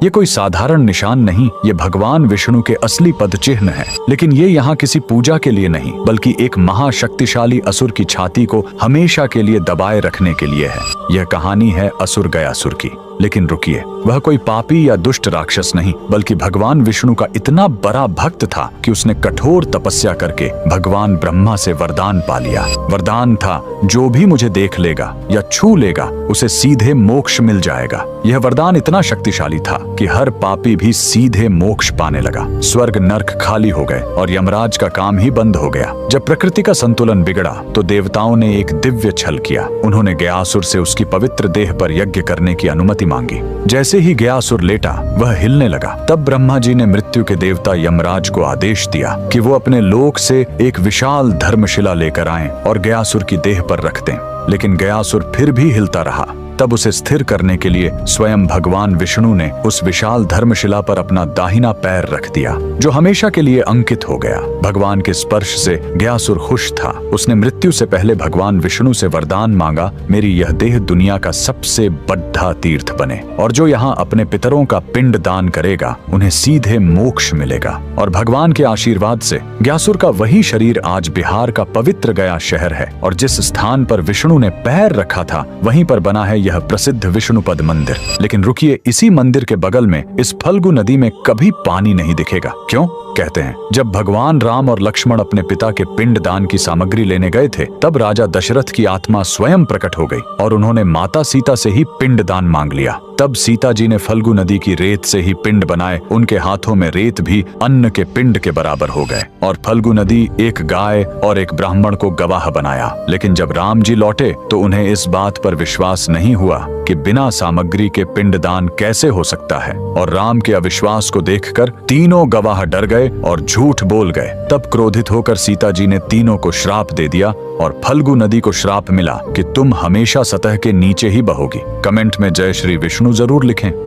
ये कोई साधारण निशान नहीं, ये भगवान विष्णु के असली पद चिन्ह है। लेकिन ये यहाँ किसी पूजा के लिए नहीं, बल्कि एक महाशक्तिशाली असुर की छाती को हमेशा के लिए दबाए रखने के लिए है। यह कहानी है असुर गयासुर की। लेकिन रुकिए, वह कोई पापी या दुष्ट राक्षस नहीं, बल्कि भगवान विष्णु का इतना बड़ा भक्त था कि उसने कठोर तपस्या करके भगवान ब्रह्मा से वरदान पा लिया। वरदान था, जो भी मुझे देख लेगा या छू लेगा उसे सीधे मोक्ष मिल जाएगा। यह वरदान इतना शक्तिशाली था कि हर पापी भी सीधे मोक्ष पाने लगा। स्वर्ग नर्क खाली हो गए और यमराज का काम ही बंद हो गया। जब प्रकृति का संतुलन बिगड़ा तो देवताओं ने एक दिव्य छल किया। उन्होंने गयासुर से उसकी पवित्र देह पर यज्ञ करने की अनुमति मांगी। जैसे ही गयासुर लेटा, वह हिलने लगा। तब ब्रह्मा जी ने मृत्यु के देवता यमराज को आदेश दिया कि वो अपने लोक से एक विशाल धर्मशिला लेकर आएं और गयासुर की देह पर रख दें। लेकिन गयासुर फिर भी हिलता रहा। तब उसे स्थिर करने के लिए स्वयं भगवान विष्णु ने उस विशाल धर्मशिला पर अपना दाहिना पैर रख दिया, जो हमेशा के लिए अंकित हो गया। भगवान के स्पर्श से गयासुर खुश था। उसने मृत्यु से पहले भगवान विष्णु से वरदान मांगा, मेरी यह देह दुनिया का सबसे बड़ा तीर्थ बने और जो यहाँ अपने पितरों का पिंड दान करेगा उन्हें सीधे मोक्ष मिलेगा। और भगवान के आशीर्वाद से गयासुर का वही शरीर आज बिहार का पवित्र गया शहर है। और जिस स्थान पर विष्णु ने पैर रखा था, वहीं पर बना है यह प्रसिद्ध विष्णुपद मंदिर। लेकिन रुकिए, इसी मंदिर के बगल में इस फल्गु नदी में कभी पानी नहीं दिखेगा। क्यों? कहते हैं, जब भगवान राम और लक्ष्मण अपने पिता के पिंड दान की सामग्री लेने गए थे, तब राजा दशरथ की आत्मा स्वयं प्रकट हो गई और उन्होंने माता सीता से ही पिंड दान मांग लिया। तब सीता जी ने फल्गु नदी की रेत से ही पिंड बनाए। उनके हाथों में रेत भी अन्न के पिंड के बराबर हो गए और फल्गु नदी एक गाय और एक ब्राह्मण को गवाह बनाया। लेकिन जब राम जी लौटे तो उन्हें इस बात पर विश्वास नहीं हुआ कि बिना सामग्री के पिंड दान कैसे हो सकता है। और राम के अविश्वास को देखकर तीनों गवाह डर गए और झूठ बोल गए। तब क्रोधित होकर सीता जी ने तीनों को श्राप दे दिया और फल्गु नदी को श्राप मिला कि तुम हमेशा सतह के नीचे ही बहोगी। कमेंट में जय श्री विष्णु जरूर लिखें।